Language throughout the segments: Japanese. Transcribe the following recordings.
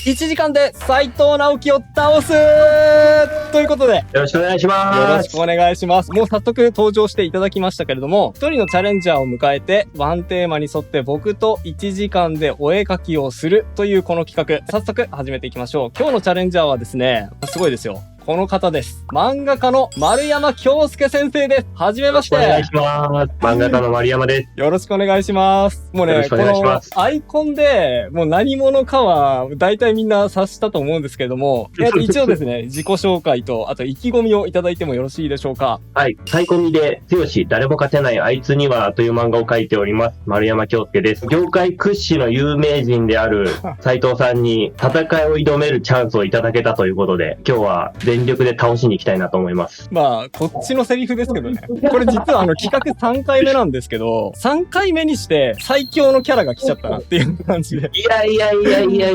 1時間で斉藤直樹を倒すということで、よろしくお願いします。よろしくお願いします。もう早速登場していただきましたけれども、一人のチャレンジャーを迎えて、ワンテーマに沿って僕と1時間でお絵描きをするというこの企画、早速始めていきましょう。今日のチャレンジャーはですね、すごいですよ。この方です。漫画家の丸山京介先生です。はじめまして。お願いします。漫画家の丸山です。よろしくお願いします。もうね、このアイコンで、もう何者かは、大体みんな察したと思うんですけれども、一応ですね、自己紹介と、あと意気込みをいただいてもよろしいでしょうか。はい。サイコミで、剛誰も勝てないあいつにはという漫画を描いております。丸山京介です。業界屈指の有名人である斉藤さんに戦いを挑めるチャンスをいただけたということで、今日は全力で倒しに行きたいなと思います。まあ、こっちのセリフですけどね。これ実は企画3回目なんですけど、3回目にして最強のキャラが来ちゃったなっていう感じで。いや。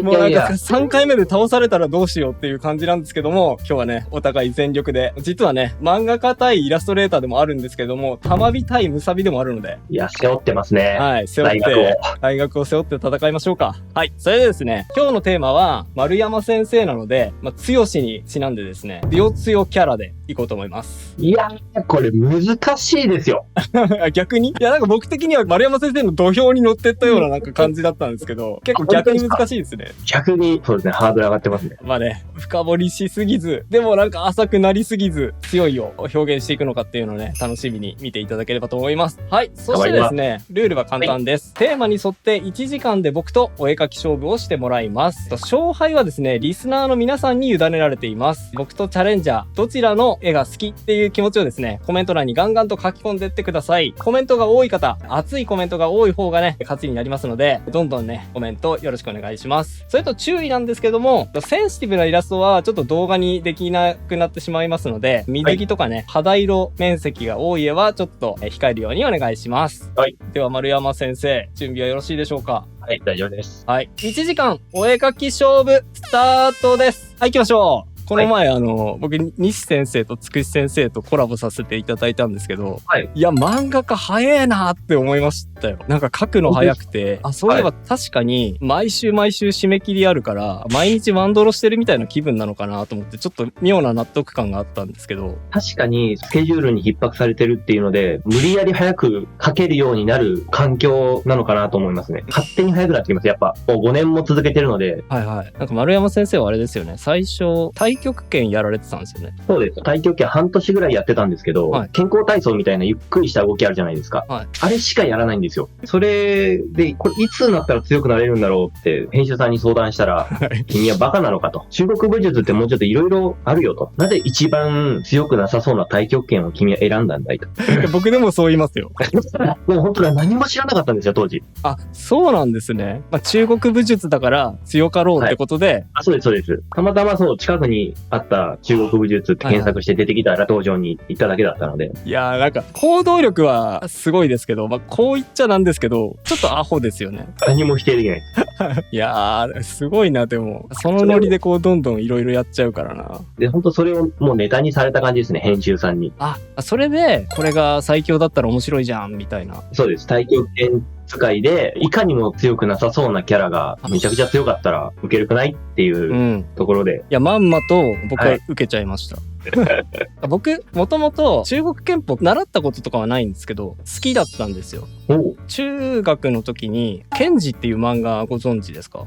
もうなんか3回目で倒されたらどうしようっていう感じなんですけども、今日はね、お互い全力で。実はね、漫画家対イラストレーターでもあるんですけども、玉火対ムサビでもあるので。いや、背負ってますね。はい、背負って、大学を背負って戦いましょうか。はい、それでですね、今日のテーマは、丸山先生なので、剛にちなんでですね、強キャラでいこうと思います。いやー、これ難しいですよ。逆に？いや、なんか僕的には丸山先生の土俵に乗ってったようななんか感じだったんですけど、結構逆に難しいですね。逆に、そうですね、ハードル上がってますね。まあね、深掘りしすぎず、でもなんか浅くなりすぎず、強いを表現していくのかっていうのをね、楽しみに見ていただければと思います。はい、そしてですね、ルールは簡単です。はい、テーマに沿って1時間で僕とお絵描き勝負をしてもらいます。勝敗はですね、リスナーの皆さんに委ねられています。僕とチャレンジャー、どちらの絵が好きっていう気持ちをですね、コメント欄にガンガンと書き込んでってください。コメントが多い方、熱いコメントが多い方がね、勝ちになりますので、どんどんね、コメントよろしくお願いします。それと注意なんですけども、センシティブなイラストはちょっと動画にできなくなってしまいますので、水着とかね、肌色面積が多い絵はちょっと控えるようにお願いします。はい。では丸山先生、準備はよろしいでしょうか？はい、大丈夫です。はい。1時間お絵描き勝負スタートです。はい、行きましょう。この前、僕、西先生とつくし先生とコラボさせていただいたんですけど、はい。いや、漫画家早えなって思いましたよ。なんか書くの早くて、そういえば確かに、毎週締め切りあるから、毎日ワンドロしてるみたいな気分なのかなと思って、ちょっと妙な納得感があったんですけど。確かに、スケジュールに逼迫されてるっていうので、無理やり早く書けるようになる環境なのかなと思いますね。勝手に早くなってきます。やっぱ、もう5年も続けてるので。はいはい。なんか丸山先生はあれですよね。最初、太極拳やられてたんですよね。そうです。太極拳半年ぐらいやってたんですけど、はい、健康体操みたいなゆっくりした動きあるじゃないですか。はい、あれしかやらないんですよ。それで、これいつになったら強くなれるんだろうって編集さんに相談したら、はい、君はバカなのかと。中国武術ってもうちょっといろいろあるよと。なぜ一番強くなさそうな太極拳を君は選んだんだいと。僕でもそう言いますよ。もう本当に何も知らなかったんですよ、当時。あ、そうなんですね。中国武術だから強かろうってことで。はい、そうです、そうです。たまたまそう、近くにあった中国武術って検索して出てきたら道場に行っただけだったので。いやーなんか行動力はすごいですけど、こう言っちゃなんですけど、ちょっとアホですよね。何も否定できない。いやー、すごいな、でも。そのノリでどんどんいろいろやっちゃうからな。で、本当それをもうネタにされた感じですね、編集さんに。それで、これが最強だったら面白いじゃん、みたいな。そうです。太極拳使いで、いかにも強くなさそうなキャラが、めちゃくちゃ強かったら受けるくないっていうところで。いや、まんまと僕は受けちゃいました。僕、もともと中国拳法習ったこととかはないんですけど、好きだったんですよ。中学の時に、ケンジっていう漫画ご存知ですか？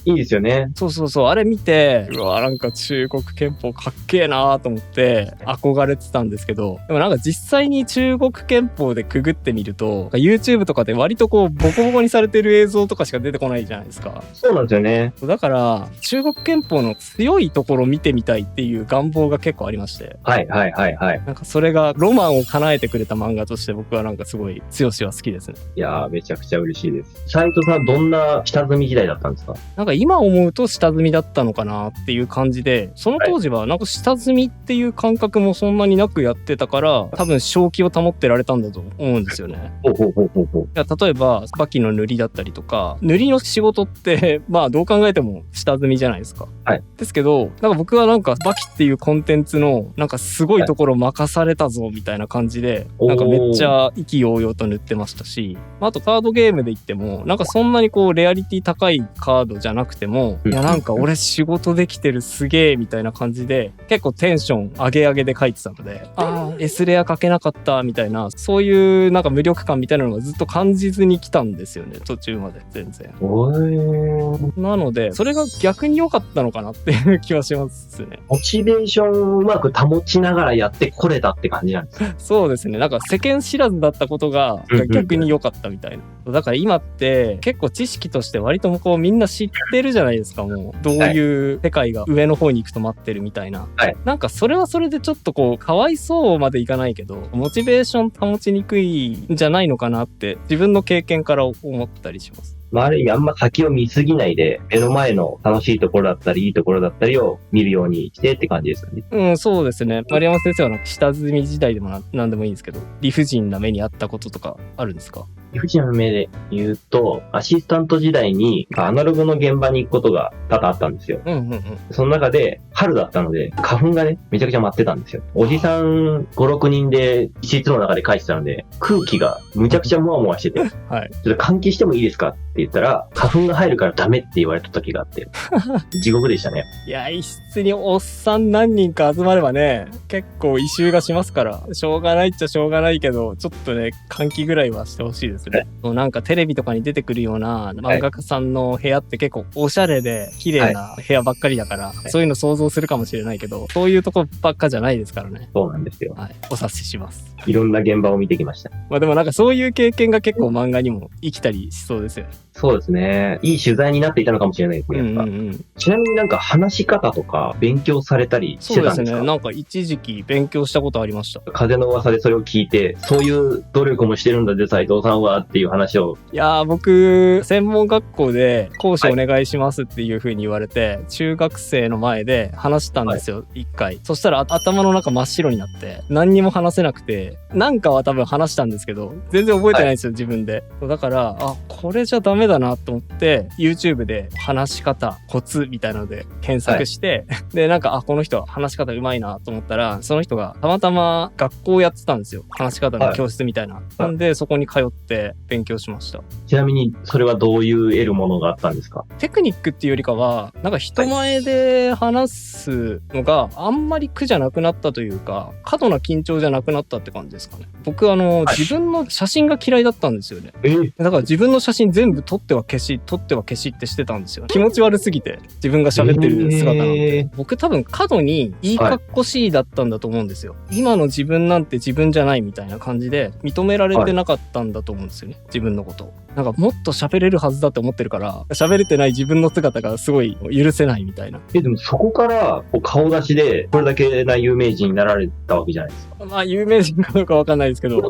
いいですよね。そう。あれ見て、うわ、なんか中国拳法かっけえなーと思って憧れてたんですけど、でもなんか実際に中国拳法でくぐってみると、YouTube とかで割とボコボコにされてる映像とかしか出てこないじゃないですか。そうなんですよね。だから、中国拳法の強いところを見てみたいっていう願望が結構ありまして。はい。なんかそれがロマンを叶えてくれた漫画として僕はなんかすごい、剛は好きですね。いやー、めちゃくちゃ嬉しいです。斉藤さん、どんな下積み時代だったんですか？なんか今思うと下積みだったのかなっていう感じで、その当時はなんか下積みっていう感覚もそんなになくやってたから、多分正気を保ってられたんだと思うんですよね。いや、例えばバキの塗りだったりとか、塗りの仕事ってどう考えても下積みじゃないですか。はい。ですけど、なんか僕はなんかバキっていうコンテンツのなんかすごいところ任されたぞみたいな感じで、なんかめっちゃ意気揚々と塗ってましたし、あとカードゲームで言ってもなんかそんなにレアリティ高いカードじゃなくても、いやなんか俺仕事できてるすげえみたいな感じで、結構テンション上げ上げで書いてたので、S レア書けなかったみたいな、そういうなんか無力感みたいなのがずっと感じずに来たんですよね、途中まで全然。なので、それが逆に良かったのかなっていう気はしますね。モチベーションをうまく保ちながらやってこれたって感じなんですか？そうですね。なんか世間知らずだったことが逆に良かったみたいな。だから今って結構知識として割とこうみんな知ってるじゃないですか、もう。どういう世界が上の方に行くと待ってるみたいな。はい、なんかそれはそれでちょっとこう、かわいそうまでいかないけど、モチベーション保ちにくいんじゃないのかなって自分の経験から思ったりします。ある意味あんま先を見すぎないで、目の前の楽しいところだったり、いいところだったりを見るようにしてって感じですかね。うん、そうですね。丸山先生はなんか下積み時代でもなんでもいいんですけど、理不尽な目にあったこととかあるんですか？理不尽な目で言うと、アシスタント時代にアナログの現場に行くことが多々あったんですよ。その中で、春だったので、花粉がね、めちゃくちゃ舞ってたんですよ。おじさん5、6人で一室の中で書いてたので、空気がむちゃくちゃモワモワしてて、はい、ちょっと換気してもいいですかって言ったら、花粉が入るからダメって言われた時があって、地獄でしたね。いや、一室におっさん何人か集まればね、結構異臭がしますから、しょうがないっちゃしょうがないけど、ちょっとね、換気ぐらいはしてほしいですね。なんかテレビとかに出てくるような漫画家さんの部屋って結構おしゃれで綺麗な部屋ばっかりだから、そういうの想像するかもしれないけど、そういうとこばっかじゃないですからね。そうなんですよ。はい。お察しします。いろんな現場を見てきました。まあでもなんかそういう経験が結構漫画にも生きたりしそうですよね。そうですね。いい取材になっていたのかもしれないですね。やっぱちなみになんか話し方とか勉強されたりしてたんですか？そうですね。なんか一時期勉強したことありました。風の噂でそれを聞いて、そういう努力もしてるんだぜ、斉藤さんはっていう話を。いやー、僕、専門学校で講師お願いしますっていう風に言われて、中学生の前で話したんですよ、一回。そしたら頭の中真っ白になって、何にも話せなくて、なんかは多分話したんですけど、全然覚えてないんですよ、自分で。だから、これじゃダメだなと思って、YouTube で話し方、コツみたいなので検索して、で、なんか、この人は話し方上手いなと思ったら、その人がたまたま学校やってたんですよ。話し方の教室みたいな。なんで、そこに通って勉強しました。ちなみに、それはどういう得るものがあったんですか？テクニックっていうよりかは、なんか人前で話すのがあんまり苦じゃなくなったというか、過度な緊張じゃなくなったって感じですかね。僕自分の写真が嫌いだったんですよね。だから自分の写真全部撮っては消しってしてたんですよ。気持ち悪すぎて、自分が喋ってる姿なんて。僕多分過度にいいかっこしいだったんだと思うんですよ。今の自分なんて自分じゃないみたいな感じで認められてなかったんだと思うんですよね。自分のことを。なんかもっと喋れるはずだって思ってるから、喋れてない自分の姿がすごい許せないみたいな。でもそこから顔出しでこれだけな有名人になられたわけじゃないですか。まあ有名人かどうかわかんないですけど、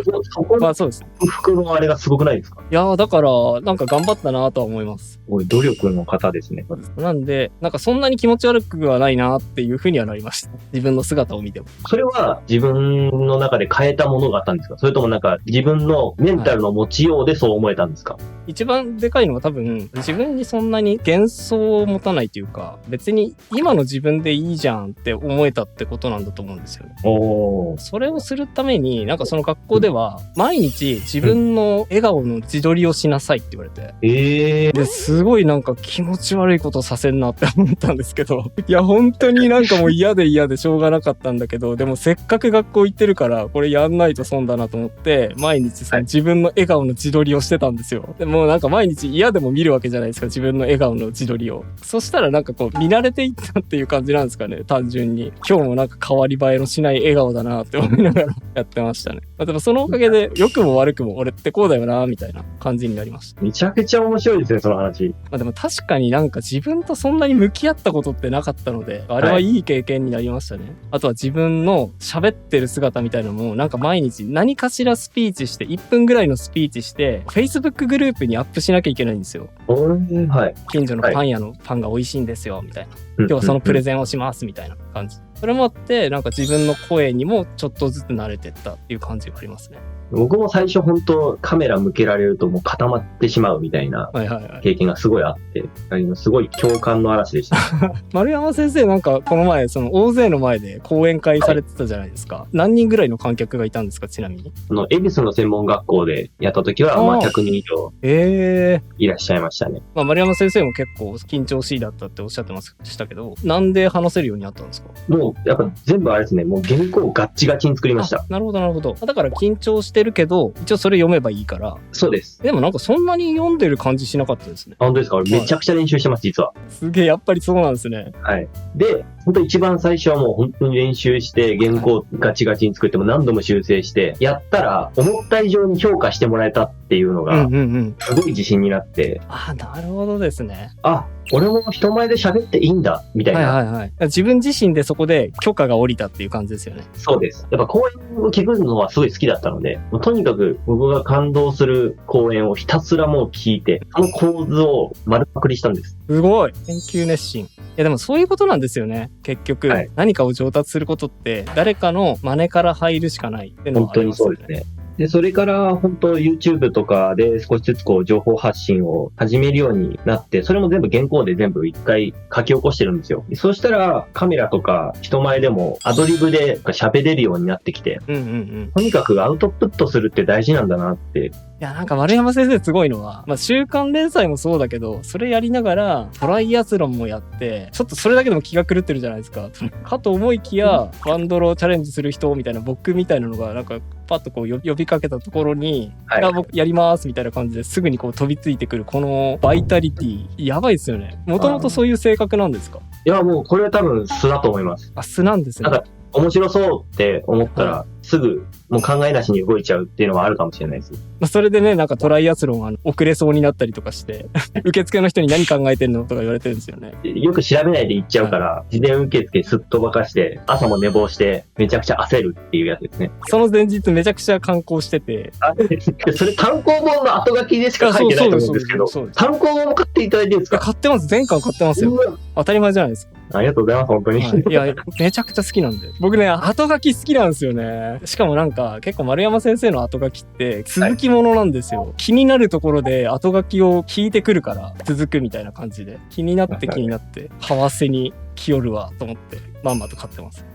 まあそうです。服のあれがすごくないですか？いやー、だからなんか頑張ったなとは思います。すごい努力の方ですね。なんでなんかそんなに気持ち悪くはないなっていうふうにはなりました。自分の姿を見ても。それは自分の中で変えたものがあったんですか？それともなんか自分のメンタルの持ちようでそう思えたんですか？一番でかいのは多分自分にそんなに幻想を持たないというか、別に今の自分でいいじゃんって思えたってことなんだと思うんですよね。それをするためになんかその学校では毎日自分の笑顔の自撮りをしなさいって言われて、ですごいなんか気持ち悪いことさせんなって思ったんですけど、いや本当になんかもう嫌でしょうがなかったんだけど、でもせっかく学校行ってるからこれやんないと損だなと思って毎日その自分の笑顔の自撮りをしてたんですよ。でもなんか毎日嫌でも見るわけじゃないですか、自分の笑顔の自撮りを。そしたらなんかこう見慣れていったっていう感じなんですかね、単純に。今日もなんか変わり映えのしない笑顔だなって思いながらやってましたね。でもそのおかげで良くも悪くも俺ってこうだよなみたいな感じになりました。めちゃくちゃ面白いですね、その話。でも確かになんか自分とそんなに向き合ったことってなかったので、あれはいい経験になりましたね。あとは自分の喋ってる姿みたいなのもなんか毎日何かしらスピーチして1分ぐらいのスピーチして Facebook グループにアップしなきゃいけないんですよ。近所のパン屋のパンが美味しいんですよみたいな。今日はそのプレゼンをしますみたいな感じ。それもあって、なんか自分の声にもちょっとずつ慣れてったっていう感じがありますね。僕も最初本当カメラ向けられるともう固まってしまうみたいな経験がすごいあって、すごい共感の嵐でした。丸山先生なんかこの前、その大勢の前で講演会されてたじゃないですか。何人ぐらいの観客がいたんですか、ちなみに。恵比寿の専門学校でやった時は、100人以上いらっしゃいましたね。丸山先生も結構緊張しいだったっておっしゃってましたけど、なんで話せるようになったんですか？もうやっぱ全部あれですね、もう原稿をガッチガチに作りました。なるほどなるほど。だから緊張してるけど、一応それ読めばいいから。そうです。でもなんかそんなに読んでる感じしなかったですね。本当ですか？俺めちゃくちゃ練習してます、実は。すげえ、やっぱりそうなんですね。はい。で、本当一番最初はもう本当に練習して原稿ガチガチに作っても何度も修正して、やったら思った以上に評価してもらえたっていうのが、すごい自信になって。あ、なるほどですね。俺も人前で喋っていいんだ、みたいな。自分自身でそこで許可が下りたっていう感じですよね。そうです。やっぱ講演を聞くのはすごい好きだったので、とにかく僕が感動する講演をひたすらもう聞いて、その構図を丸パクリしたんです。すごい。研究熱心。いやでもそういうことなんですよね。結局、何かを上達することって誰かの真似から入るしかないっていうのはありますよね。本当にそうですね。で、それから本当 YouTube とかで少しずつこう情報発信を始めるようになって、それも全部原稿で全部一回書き起こしてるんですよ。そうしたらカメラとか人前でもアドリブで喋れるようになってきて、とにかくアウトプットするって大事なんだなって。いや、なんか丸山先生すごいのは、週刊連載もそうだけど、それやりながらトライアスロンもやって、ちょっとそれだけでも気が狂ってるじゃないですか。かと思いきや、バンドロチャレンジする人みたいな僕みたいなのが、なんかパッとこう呼びかけたところに、僕やりますみたいな感じですぐにこう飛びついてくる、このバイタリティ、やばいですよね。もともとそういう性格なんですか？いや、もうこれは多分素だと思います。素なんですね。面白そうって思ったら、すぐもう考えなしに動いちゃうっていうのはあるかもしれないです。それでね、なんかトライアスロン遅れそうになったりとかして、受付の人に何考えてんのとか言われてるんですよね。よく調べないで行っちゃうから、事前受付すっ飛ばかして、朝も寝坊して、めちゃくちゃ焦るっていうやつですね。その前日めちゃくちゃ観光してて。それ単行本の後書きでしか書いてないと思うんですけど、単行本も買っていただいてるんですか？買ってます。全巻買ってますよ。当たり前じゃないですか。ありがとうございます、本当に。いや、めちゃくちゃ好きなんで。僕ね、後書き好きなんですよね。しかもなんか、結構丸山先生の後書きって、続きものなんですよ。気になるところで後書きを聞いてくるから、続くみたいな感じで。気になって、為替に来よるわ、と思って、まんまと買ってます。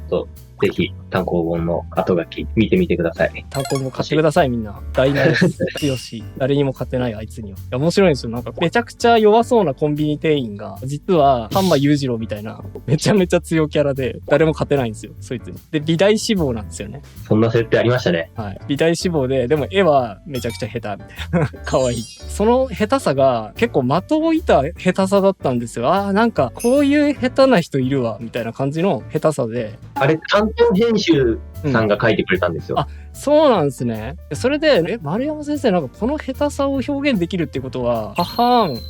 ぜひ単行本の後書き見てみてください。単行本買ってください、みんな。大ナイス。強し。誰にも勝てないあいつには。いや、面白いんですよ。なんかめちゃくちゃ弱そうなコンビニ店員が、実は半馬裕次郎みたいな、めちゃめちゃ強キャラで、誰も勝てないんですよ、そいつに。で、美大志望なんですよね。そんな設定ありましたね。はい。美大志望で、でも絵はめちゃくちゃ下手みたいな。可愛い。その下手さが結構的を射た下手さだったんですよ。なんかこういう下手な人いるわ、みたいな感じの下手さで。あれ、担当編集さんが書いてくれたんですよ。そうなんですね。それで、丸山先生なんかこの下手さを表現できるっていうことは、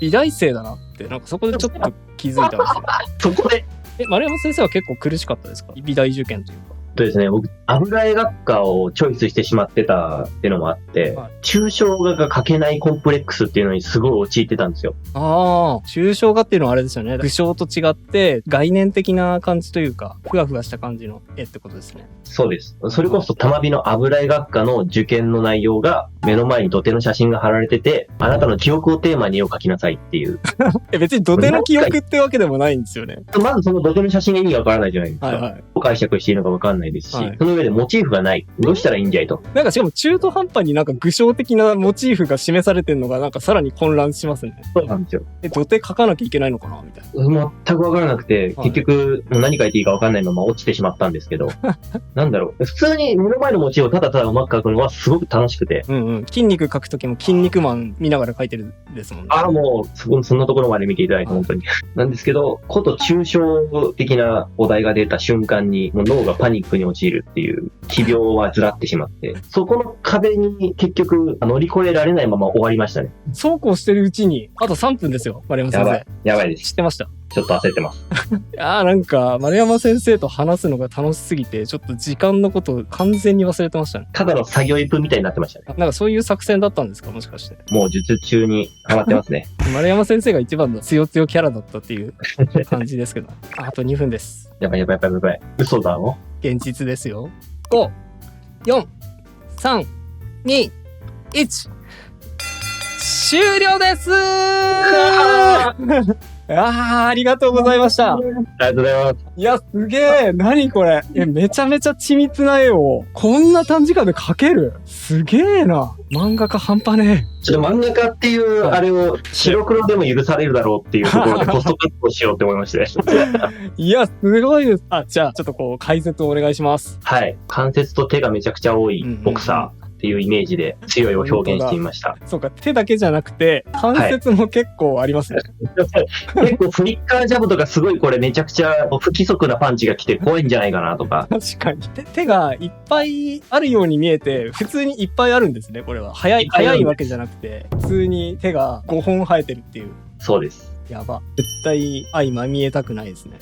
美大生だなって、なんかそこでちょっと気づいたんですよ。そこで丸山先生は結構苦しかったですか？美大受験というか。ですね、僕、油絵学科をチョイスしてしまってたっていうのもあって、抽象画が描けないコンプレックスっていうのにすごい陥ってたんですよ。抽象画っていうのはあれですよね。具象と違って概念的な感じというか、ふわふわした感じの絵ってことですね。そうです。それこそ玉美の油絵学科の受験の内容が目の前に土手の写真が貼られてて、あなたの記憶をテーマに絵を描きなさいっていう。別に土手の記憶ってわけでもないんですよね。まずその土手の写真が意味がわからないじゃないですか。どう解釈していいのかわかんないですし、その上でモチーフがない。どうしたらいいんじゃいと。なんかしかも中途半端になんか具象的なモチーフが示されてるのがなんかさらに混乱しますね。そうなんですよ。土手描かなきゃいけないのかなみたいな。全くわからなくて、結局何描いていいかわかんないまま落ちてしまったんですけど、なんだろう。普通に目の前のモチーフをただただうまく描くのはすごく楽しくて。筋肉描くときも筋肉マン見ながら描いてるんですもんね。もうそんなところまで見ていただいて本当に。なんですけど、こと抽象的なお題が出た瞬間にもう脳がパニックに陥るっていう奇病はずらってしまって、そこの壁に結局乗り越えられないまま終わりましたね。そうこうしてるうちに、あと3分ですよ、丸山先生。やばいです。知ってました？ちょっと焦ってます。なんか、丸山先生と話すのが楽しすぎて、ちょっと時間のこと完全に忘れてましたね。ただの作業一分みたいになってましたね。なんかそういう作戦だったんですか、もしかして。もう術中にハマってますね。丸山先生が一番の強強キャラだったっていう感じですけど。あと2分です。やばい。嘘だろ？現実ですよ。5、4、3、2、1。終了ですありがとうございました。ありがとうございます。いや、すげえ。何これ。めちゃめちゃ緻密な絵を、こんな短時間で描ける。すげえな。漫画家半端ねちょっと漫画家っていう、あれを白黒でも許されるだろうっていうところでコストカットをしようって思いまして。いや、すごいです。じゃあ、ちょっと解説をお願いします。はい。関節と手がめちゃくちゃ多いボクサー。っていうイメージで強いを表現してみました。そうか、手だけじゃなくて、関節も結構ありますね。結構フリッカージャブとかすごいこれめちゃくちゃ不規則なパンチが来て怖いんじゃないかなとか。確かに。手がいっぱいあるように見えて、普通にいっぱいあるんですね、これは。早いわけじゃなくて、普通に手が5本生えてるっていう。そうです。やば。絶対相まみえたくないですね。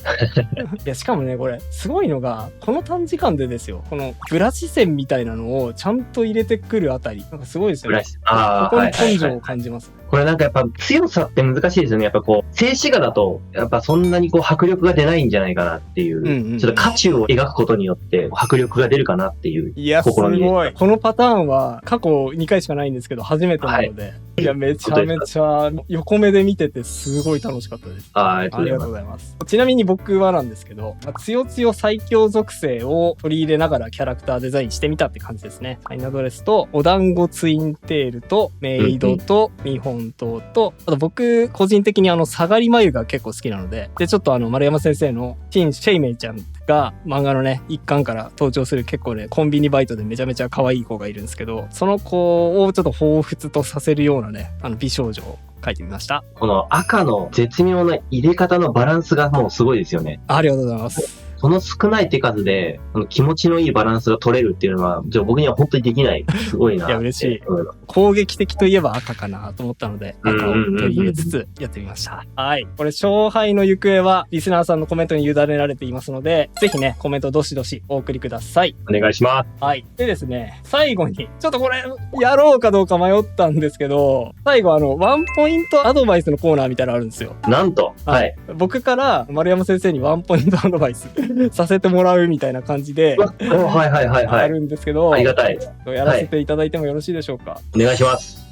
いや、しかもね、これ、すごいのが、この短時間でですよ、このブラシ線みたいなのをちゃんと入れてくるあたり、なんかすごいですよね。ここに根性を感じます、ね。これなんかやっぱ強さって難しいですよね。やっぱこう、静止画だと、やっぱそんなにこう迫力が出ないんじゃないかなっていう、ちょっと渦中を描くことによって迫力が出るかなっていう。いや、すごい。このパターンは過去2回しかないんですけど、初めてなので、いや、めちゃめちゃ横目で見ててすごい楽しかったです。ありがとうございます。ちなみに僕はなんですけど、つよつよ最強属性を取り入れながらキャラクターデザインしてみたって感じですね。アイナドレスと、お団子ツインテールと、メイドと、見本刀と、あと僕個人的に下がり眉が結構好きなので、で、ちょっと丸山先生のシェイメイちゃんが漫画のね、一巻から登場する結構ね、コンビニバイトでめちゃめちゃ可愛い子がいるんですけど、その子をちょっと彷彿とさせるようなね、美少女を描いてみました。この赤の絶妙な入れ方のバランスがもうすごいですよね。ありがとうございます。その少ない手数で、気持ちのいいバランスが取れるっていうのは、僕には本当にできない。すごいな。いや、嬉しい。攻撃的といえば赤かなと思ったので、赤を取り入れつつやってみました。はい。これ、勝敗の行方は、リスナーさんのコメントに委ねられていますので、ぜひね、コメントどしどしお送りください。お願いします。はい。でですね、最後に、ちょっとこれ、やろうかどうか迷ったんですけど、最後ワンポイントアドバイスのコーナーみたいなのあるんですよ。なんと。はい。僕から丸山先生にワンポイントアドバイスさせてもらうみたいな感じで、あるんですけど、ありがたい。やらせていただいてもよろしいでしょうか。お願いします。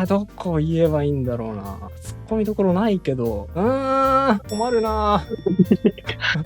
どこ言えばいいんだろうな。突っ込みどころないけど、困るな。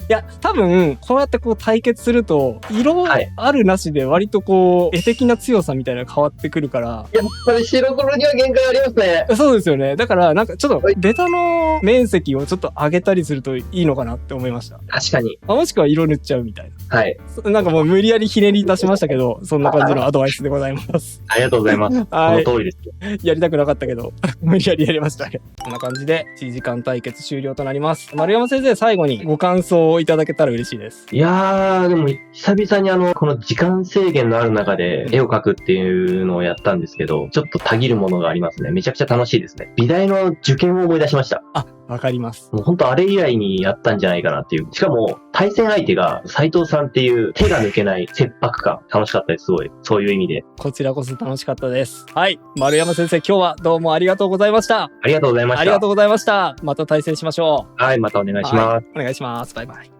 いや、多分、こうやって対決すると、色あるなしで割と絵的な強さみたいなの変わってくるから。やっぱり白黒には限界ありますね。そうですよね。だから、なんかちょっと、ベタの面積をちょっと上げたりするといいのかなって思いました。確かに。もしくは色塗っちゃうみたいな。はい。なんかもう無理やりひねり出しましたけど、そんな感じのアドバイスでございます。ありがとうございます。その通りです。やりたくなかったけど、無理やりやりましたね。こんな感じで、1時間対決終了となります。丸山先生、最後にご感想をいただけたら嬉しいです。いやー、でも、久々にこの時間制限のある中で絵を描くっていうのをやったんですけど、ちょっとたぎるものがありますね。めちゃくちゃ楽しいですね。美大の受験を思い出しました。わかります。もう本当あれ以来にやったんじゃないかなっていう。しかも、対戦相手が斉藤さんっていう手が抜けない切迫感。楽しかったです、すごい。そういう意味で。こちらこそ楽しかったです。はい。丸山先生、今日はどうもありがとうございました。ありがとうございました。ありがとうございました。また対戦しましょう。はい、またお願いします。お願いします。バイバイ。